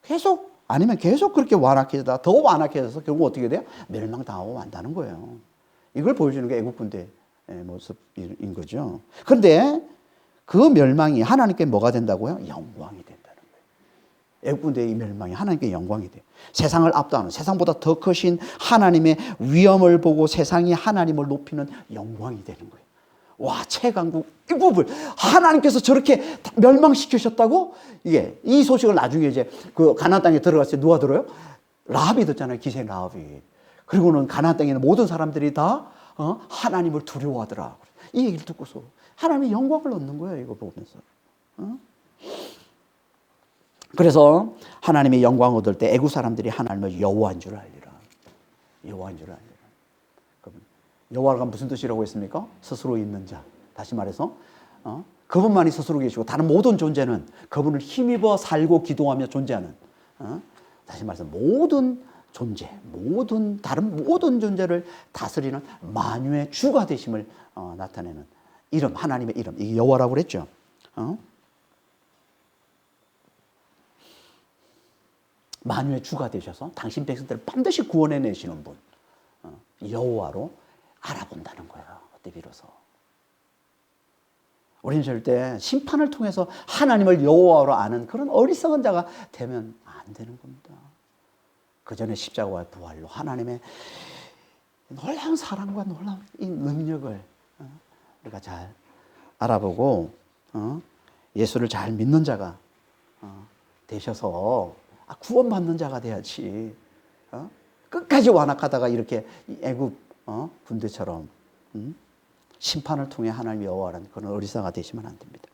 계속, 아니면 계속 그렇게 완악해지다 더 완악해져서 결국 어떻게 돼요? 멸망당하고 만다는 거예요. 이걸 보여주는 게 애국 군대의 모습인 거죠. 그런데 그 멸망이 하나님께 뭐가 된다고요? 영광이 된다는 거예요. 애국 군대의 이 멸망이 하나님께 영광이 돼요. 세상을 압도하는, 세상보다 더 크신 하나님의 위엄을 보고 세상이 하나님을 높이는 영광이 되는 거예요. 와, 최강국 일곱을 하나님께서 저렇게 멸망시키셨다고? 이게, 이 소식을 나중에 이제 그 가나안 땅에 들어갔을 때 누가 들어요? 라합이 듣잖아요. 기생 라합이. 그리고는 가나안 땅에 있는 모든 사람들이 다 하나님을 두려워하더라. 이 얘기를 듣고서 하나님의 영광을 얻는 거예요. 이거 보면서. 그래서 하나님의 영광을 얻을 때 애국 사람들이 하나님을 여호와인 줄 알리라. 여호와인 줄 알리라. 여호와가 무슨 뜻이라고 했습니까? 스스로 있는 자. 다시 말해서 그분만이 스스로 계시고 다른 모든 존재는 그분을 힘입어 살고 기도하며 존재하는, 다시 말해서 모든 존재, 다른 모든 존재를 다스리는 만유의 주가 되심을 나타내는 이름, 하나님의 이름, 이게 여호와라고 그랬죠. 만유의 주가 되셔서 당신 백성들을 반드시 구원해내시는 분, 여호와로 알아본다는 거예요. 그때 비로소. 우리는 절대 심판을 통해서 하나님을 여호와로 아는 그런 어리석은 자가 되면 안 되는 겁니다. 그 전에 십자가와 부활로 하나님의 놀라운 사랑과 놀라운 이 능력을 우리가 잘 알아보고 예수를 잘 믿는 자가 되셔서 구원받는 자가 돼야지. 끝까지 완악하다가 이렇게 애굽 군대처럼 심판을 통해 하나님 여호와라는 그런 어리석은 되시면 안 됩니다.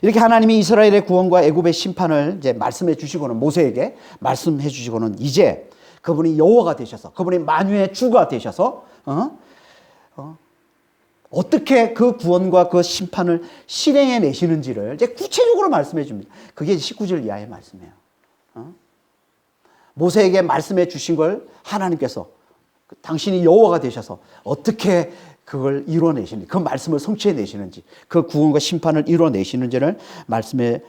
이렇게 하나님이 이스라엘의 구원과 애굽의 심판을 이제 말씀해 주시고는, 모세에게 말씀해 주시고는, 이제 그분이 여호와가 되셔서, 그분이 만유의 주가 되셔서 어떻게 그 구원과 그 심판을 실행해 내시는지를 이제 구체적으로 말씀해 줍니다. 그게 19절 이하의 말씀이에요. 모세에게 말씀해 주신 걸 하나님께서 당신이 여호와가 되셔서 어떻게 그걸 이루어내시는지, 그 말씀을 성취해내시는지, 그 구원과 심판을 이루어내시는지를 말씀해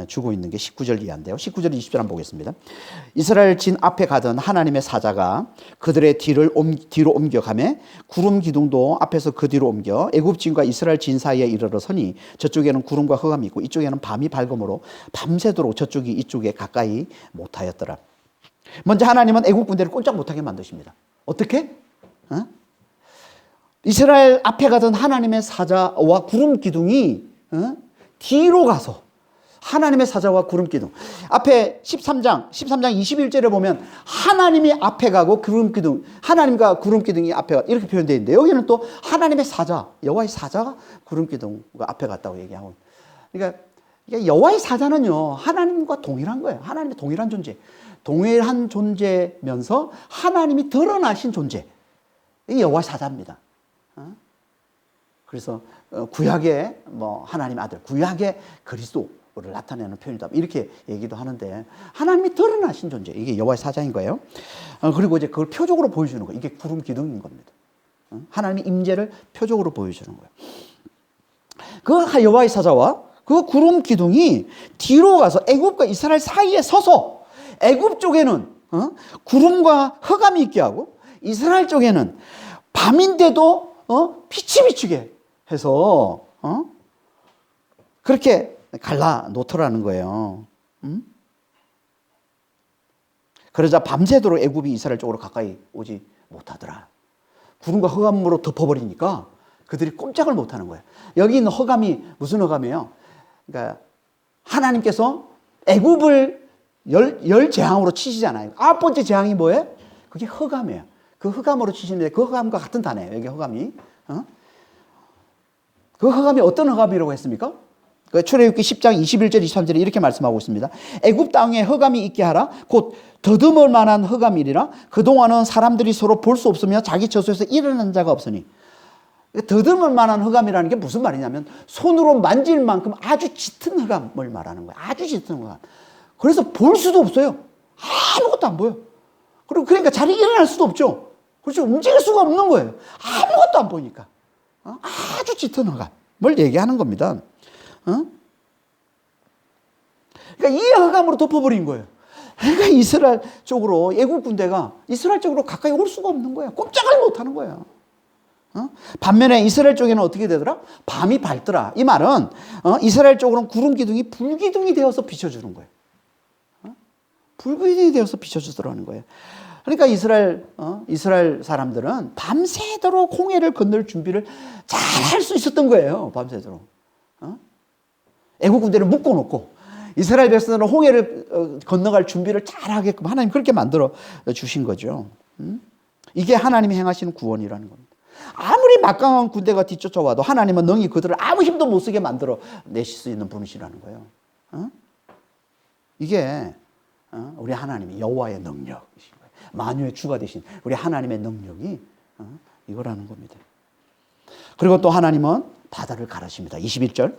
주고 있는 게 19절 이하인데요. 19절 20절 한번 보겠습니다. 이스라엘 진 앞에 가던 하나님의 사자가 그들의 뒤로 옮겨가매 구름 기둥도 앞에서 그 뒤로 옮겨 애굽 진과 이스라엘 진 사이에 이르러 서니 저쪽에는 구름과 흑암이 있고 이쪽에는 밤이 밝음으로 밤새도록 저쪽이 이쪽에 가까이 못하였더라. 먼저 하나님은 애국 군대를 꼼짝 못하게 만드십니다. 어떻게? 이스라엘 앞에 가던 하나님의 사자와 구름 기둥이 뒤로 가서, 하나님의 사자와 구름 기둥 앞에 13장 21절에 보면 하나님이 앞에 가고 구름 기둥, 하나님과 구름 기둥이 앞에 가, 이렇게 표현되어 있는데, 여기는 또 하나님의 사자, 여호와의 사자가 구름 기둥과 앞에 갔다고 얘기하고, 그러니까 여호와의 사자는요 하나님과 동일한 거예요. 하나님의 동일한 존재, 동일한 존재면서 하나님이 드러나신 존재, 이 여호와의 사자입니다. 그래서 구약의 하나님 아들, 구약의 그리스도, 나타내는 표현이다. 이렇게 얘기도 하는데 하나님이 드러나신 존재. 이게 여호와의 사자인 거예요. 그리고 이제 그걸 표적으로 보여주는 거예요. 이게 구름 기둥인 겁니다. 하나님의 임재를 표적으로 보여주는 거예요. 그 여호와의 사자와 그 구름 기둥이 뒤로 가서 애굽과 이스라엘 사이에 서서 애굽 쪽에는 구름과 흑암이 있게 하고 이스라엘 쪽에는 밤인데도 빛이 비추게 해서 그렇게 갈라 놓더라는 거예요. 그러자 밤새도록 애굽이 이스라엘 쪽으로 가까이 오지 못하더라. 구름과 흑암으로 덮어버리니까 그들이 꼼짝을 못하는 거예요. 여기 있는 흑암이 무슨 흑암이에요? 그러니까 하나님께서 애굽을 열 재앙으로 치시잖아요. 9번째 재앙이 뭐예요? 그게 흑암이에요. 그 흑암으로 치시는데 그 흑암과 같은 단어예요. 여기 흑암이. 그 흑암이 어떤 흑암이라고 했습니까? 출애굽기 10장 21절 23절에 이렇게 말씀하고 있습니다. 애굽 땅에 흑암이 있게 하라. 곧 더듬을 만한 흑암이리라. 그동안은 사람들이 서로 볼 수 없으며 자기 처소에서 일어난 자가 없으니. 더듬을 만한 흑암이라는 게 무슨 말이냐면 손으로 만질 만큼 아주 짙은 흑암을 말하는 거예요. 아주 짙은 흑암. 그래서 볼 수도 없어요. 아무것도 안 보여. 그리고 그러니까 자리에 일어날 수도 없죠. 그렇죠. 움직일 수가 없는 거예요. 아무것도 안 보이니까. 아주 짙은 흑암을 얘기하는 겁니다. 그러니까 이 흑암으로 덮어버린 거예요. 그러니까 이스라엘 쪽으로 애국 군대가 이스라엘 쪽으로 가까이 올 수가 없는 거예요. 꼼짝을 못하는 거예요. 반면에 이스라엘 쪽에는 어떻게 되더라? 밤이 밝더라. 이 말은 이스라엘 쪽으로는 구름 기둥이 불기둥이 되어서 비춰주는 거예요. 불기둥이 되어서 비춰주더라는 거예요. 그러니까 이스라엘 사람들은 밤새도록 홍해를 건널 준비를 잘 할 수 있었던 거예요. 밤새도록. 애국 군대를 묶어놓고 이스라엘 백성들은 홍해를 건너갈 준비를 잘 하게끔 하나님 그렇게 만들어 주신 거죠. 이게 하나님이 행하시는 구원이라는 겁니다. 아무리 막강한 군대가 뒤쫓아와도 하나님은 능히 그들을 아무 힘도 못 쓰게 만들어 내실 수 있는 분이시라는 거예요. 이게 우리 하나님의 여호와의 능력이신 거예요. 만유의 주가 되신 우리 하나님의 능력이 이거라는 겁니다. 그리고 또 하나님은 바다를 가르십니다. 21절.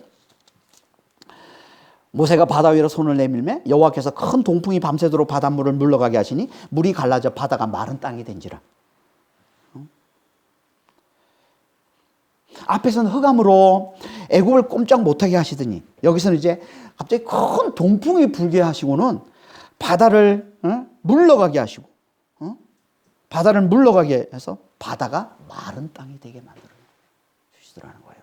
모세가 바다 위로 손을 내밀매 여호와께서 큰 동풍이 밤새도록 바닷물을 물러가게 하시니 물이 갈라져 바다가 마른 땅이 된지라. 앞에서는 흑암으로 애굽을 꼼짝 못하게 하시더니 여기서는 이제 갑자기 큰 동풍이 불게 하시고는 바다를 물러가게 하시고 바다를 물러가게 해서 바다가 마른 땅이 되게 만들어 주시더라는 거예요.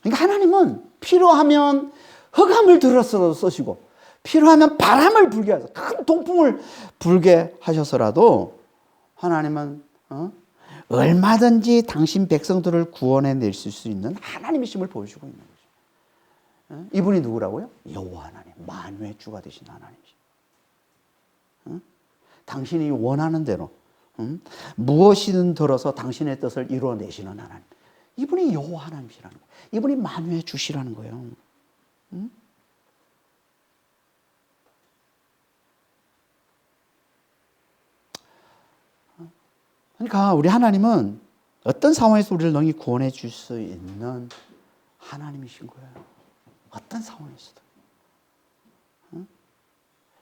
그러니까 하나님은 필요하면 흑암을 들어서 쓰시고 필요하면 바람을 불게 하셔서 큰 동풍을 불게 하셔서라도 하나님은 얼마든지 당신 백성들을 구원해낼 수 있는 하나님이심을 보여주고 있는 거죠. 이분이 누구라고요? 여호와 하나님, 만유의 주가 되신 하나님이죠. 당신이 원하는 대로 무엇이든 들어서 당신의 뜻을 이루어내시는 하나님. 이분이 여호와 하나님이시라는 거예요. 이분이 만유의 주시라는 거예요. 그러니까 우리 하나님은 어떤 상황에서 우리를 능히 구원해 줄 수 있는 하나님이신 거예요. 어떤 상황에서도.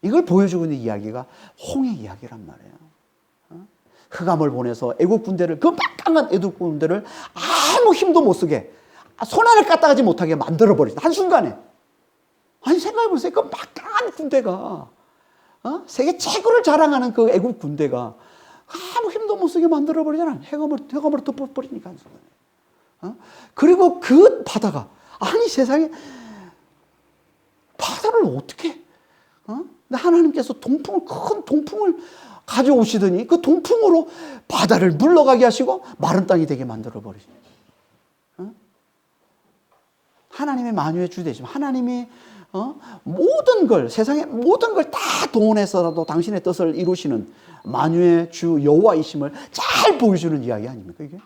이걸 보여주고 있는 이야기가 홍해 이야기란 말이에요. 흑암을 보내서 애국 군대를, 그 막강한 애국 군대를 아무 힘도 못 쓰게, 손 안을 까딱하지 못하게 만들어버렸어요. 한순간에. 아니, 생각해보세요. 그 막강한 군대가, 세계 최고를 자랑하는 그 애국 군대가 아무 힘도 못 쓰게 만들어버리잖아. 흑암으로 덮어버리니까, 한순간에. 그리고 그 바다가, 아니, 세상에, 바다를 어떻게, 하나님께서 큰 동풍을 가져오시더니 그 동풍으로 바다를 물러가게 하시고 마른 땅이 되게 만들어버리시죠. 하나님의 만유의 주 되시면 하나님이 모든 걸, 세상의 모든 걸 다 동원해서라도 당신의 뜻을 이루시는 만유의 주 여호와이심을 잘 보여주는 이야기 아닙니까, 이게?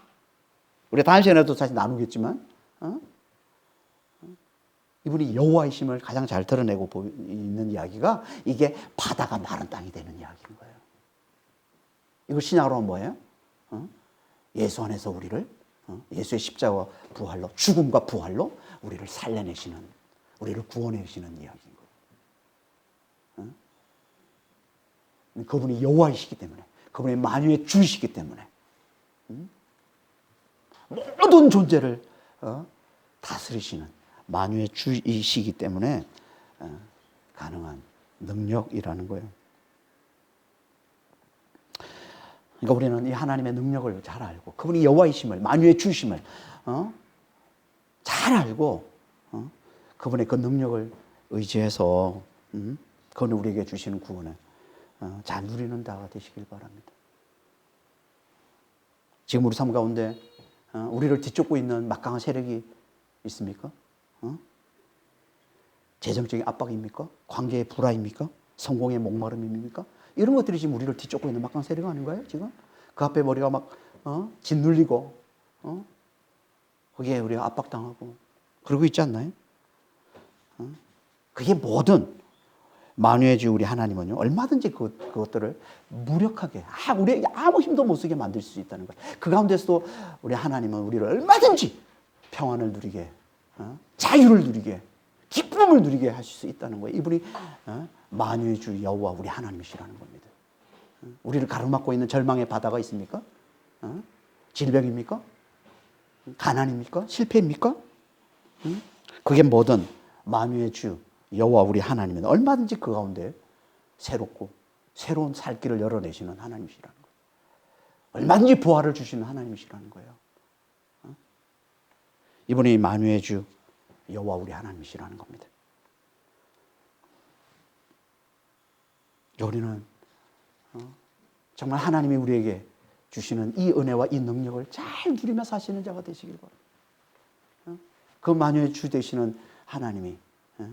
우리 다음 시간에도 다시 나누겠지만, 이분이 여호와이심을 가장 잘 드러내고 있는 이야기가 이게 바다가 마른 땅이 되는 이야기인 거예요. 이걸 신약으로 하면 뭐예요? 예수 안에서 우리를 예수의 십자가 부활로, 죽음과 부활로 우리를 살려내시는, 우리를 구원해주시는 이야기인 거예요. 그분이 여호와이시기 때문에, 그분이 만유의 주이시기 때문에 모든 존재를 다스리시는 만유의 주이시기 때문에 가능한 능력이라는 거예요. 그러니까 우리는 이 하나님의 능력을 잘 알고, 그분이 여호와이심을, 만유의 주심을 잘 알고 그분의 그 능력을 의지해서 그분이 우리에게 주시는 구원을 잘 누리는 자가 되시길 바랍니다. 지금 우리 삶 가운데 우리를 뒤쫓고 있는 막강한 세력이 있습니까? 재정적인 압박입니까? 관계의 불화입니까? 성공의 목마름입니까? 이런 것들이 지금 우리를 뒤쫓고 있는 막강한 세력 아닌가요? 지금 그 앞에 머리가 막 짓눌리고 거기에 우리가 압박당하고 그러고 있지 않나요? 그게 뭐든 만유의 주 우리 하나님은요, 얼마든지 그것들을 무력하게, 우리에게 아무 힘도 못 쓰게 만들 수 있다는 거예요. 그 가운데서도 우리 하나님은 우리를 얼마든지 평안을 누리게, 자유를 누리게, 기쁨을 누리게 하실 수 있다는 거예요. 이분이 만유의 주 여호와 우리 하나님이시라는 겁니다. 우리를 가로막고 있는 절망의 바다가 있습니까? 질병입니까? 가난입니까? 실패입니까? 그게 뭐든 만유의 주 여호와 우리 하나님은 얼마든지 그 가운데 새롭고 새로운 살 길을 열어내시는 하나님이시라는 거예요. 얼마든지 부활을 주시는 하나님이시라는 거예요. 이분이 만유의 주 여호와 우리 하나님이시라는 겁니다. 우리는 정말 하나님이 우리에게 주시는 이 은혜와 이 능력을 잘 누리며 사시는 자가 되시길 바랍니다. 그 만유의 주 되시는 하나님이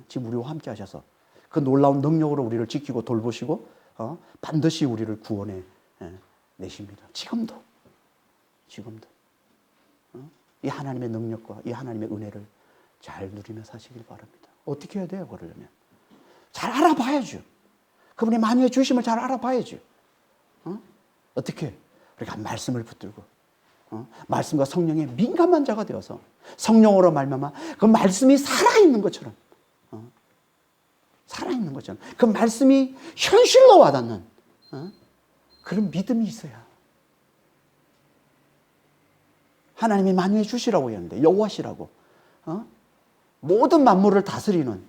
지금 우리와 함께 하셔서 그 놀라운 능력으로 우리를 지키고 돌보시고 반드시 우리를 구원해 내십니다. 지금도 이 하나님의 능력과 이 하나님의 은혜를 잘 누리며 사시길 바랍니다. 어떻게 해야 돼요? 그러려면 잘 알아봐야죠. 그분의 만유의 주심을 잘 알아봐야죠. 어떻게? 우리가 말씀을 붙들고 말씀과 성령의 민감한 자가 되어서 성령으로 말미암아 그 말씀이 살아있는 것처럼 그 말씀이 현실로 와닿는 그런 믿음이 있어야. 하나님이 만유의 주시라고 했는데, 여호와시라고, 모든 만물을 다스리는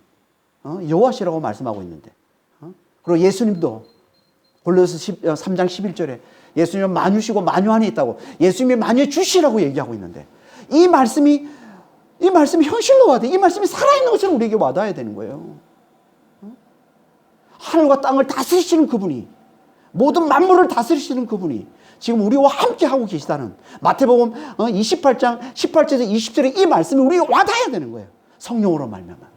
여호와시라고 말씀하고 있는데, 그리고 예수님도 골로새 3장 11절에 예수님은 만유시고 만유 안에 있다고, 예수님이 만유의 주시라고 얘기하고 있는데, 이 말씀이 현실로 와야 돼. 이 말씀이 살아있는 것처럼 우리에게 와닿아야 되는 거예요. 하늘과 땅을 다스리시는 그분이, 모든 만물을 다스리시는 그분이 지금 우리와 함께 하고 계시다는 마태복음 28장 18절에서 20절에 이 말씀이 우리에게 와닿아야 되는 거예요. 성령으로 말미암아.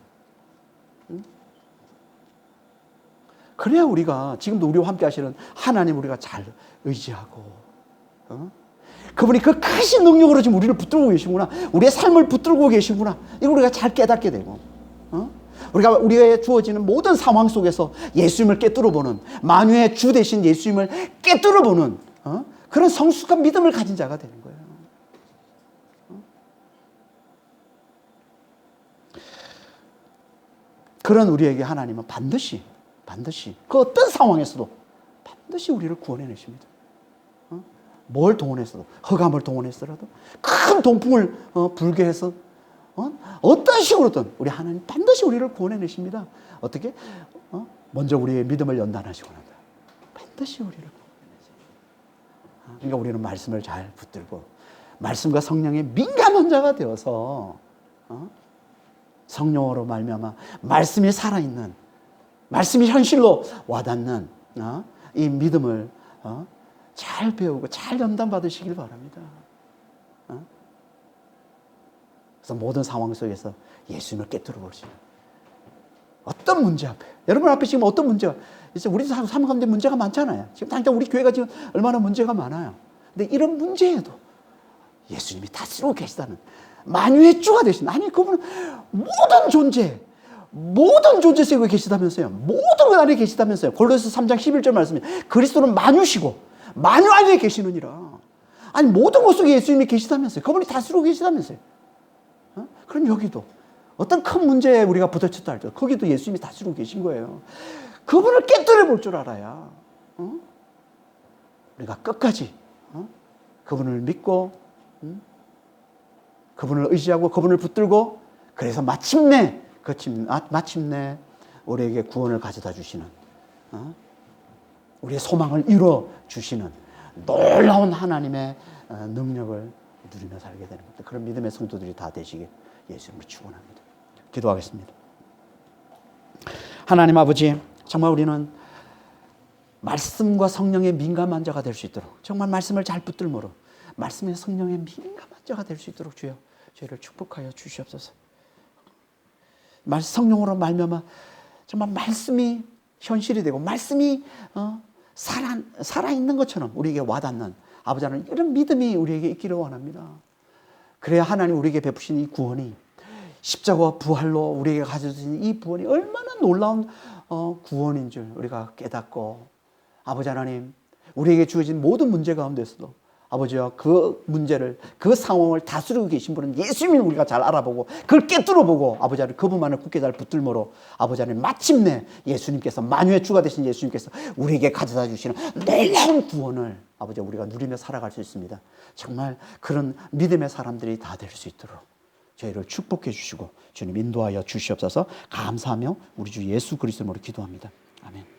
그래야 우리가 지금도 우리와 함께 하시는 하나님 우리가 잘 의지하고 그분이 그 크신 능력으로 지금 우리를 붙들고 계시구나, 우리의 삶을 붙들고 계시구나, 이걸 우리가 잘 깨닫게 되고 우리가 주어지는 모든 상황 속에서 예수님을 꿰뚫어보는, 만유의 주 대신 예수님을 꿰뚫어보는 그런 성숙한 믿음을 가진 자가 되는 거예요. 그런 우리에게 하나님은 반드시 그 어떤 상황에서도 반드시 우리를 구원해내십니다. 뭘 동원해서도, 흑암을 동원해서라도, 큰 동풍을 불게 해서 어떤 식으로든 우리 하나님 반드시 우리를 구원해내십니다. 어떻게? 먼저 우리의 믿음을 연단하시고 나서 반드시 우리를 구원해내십니다. 그러니까 우리는 말씀을 잘 붙들고 말씀과 성령에 민감한 자가 되어서 성령으로 말미암아 말씀이 살아있는, 말씀이 현실로 와닿는 이 믿음을 잘 배우고 잘 연단받으시길 바랍니다. 그래서 모든 상황 속에서 예수님을 꿰뚫어 보시는, 어떤 문제 앞에, 여러분 앞에 지금 어떤 문제가 있어요? 우리 삶 가운데 문제가 많잖아요. 지금 당장 우리 교회가 지금 얼마나 문제가 많아요. 근데 이런 문제에도 예수님이 다스리고 계시다는, 만유의 주가 되신, 아니 그분은 모든 존재 속에 계시다면서요. 모든 것 안에 계시다면서요. 골로새 3장 11절 말씀에 그리스도는 만유시고 만유 안에 계시느니라. 아니 모든 것 속에 예수님이 계시다면서요. 그분이 다스리고 계시다면서요. 그럼 여기도 어떤 큰 문제에 우리가 부딪혔다 할 때 거기도 예수님이 다스리고 계신 거예요. 그분을 깨뜨려 볼 줄 알아야 우리가 끝까지 그분을 믿고 그분을 의지하고 그분을 붙들고 그래서 마침내 우리에게 구원을 가져다 주시는 우리의 소망을 이루어 주시는 놀라운 하나님의 능력을 누리며 살게 되는 겁니다. 그런 믿음의 성도들이 다 되시길 예수님을 축원합니다. 기도하겠습니다. 하나님 아버지, 정말 우리는 말씀과 성령의 민감한 자가 될 수 있도록 정말 말씀을 잘 붙들므로 말씀의 성령의 민감한 자가 될 수 있도록 주여 저희를 축복하여 주시옵소서. 성령으로 말미암아 정말 말씀이 현실이 되고 말씀이 살아있는 것처럼 우리에게 와닿는 아버지 하나님 이런 믿음이 우리에게 있기를 원합니다. 그래야 하나님 우리에게 베푸신 이 구원이 십자가와 부활로 우리에게 가져주신 이 구원이 얼마나 놀라운 구원인 줄 우리가 깨닫고 아버지 하나님 우리에게 주어진 모든 문제 가운데서도 아버지와 그 문제를 그 상황을 다스리고 계신 분은 예수님을 우리가 잘 알아보고 그걸 깨뚫어보고 아버지 하나님 그분만을 굳게 잘 붙들므로 아버지 하나님 마침내 예수님께서 만유의 주가 되신 예수님께서 우리에게 가져다 주시는 놀라운 구원을 아버지 우리가 누리며 살아갈 수 있습니다. 정말 그런 믿음의 사람들이 다 될 수 있도록 저희를 축복해 주시고 주님 인도하여 주시옵소서. 감사하며 우리 주 예수 그리스도로 기도합니다. 아멘.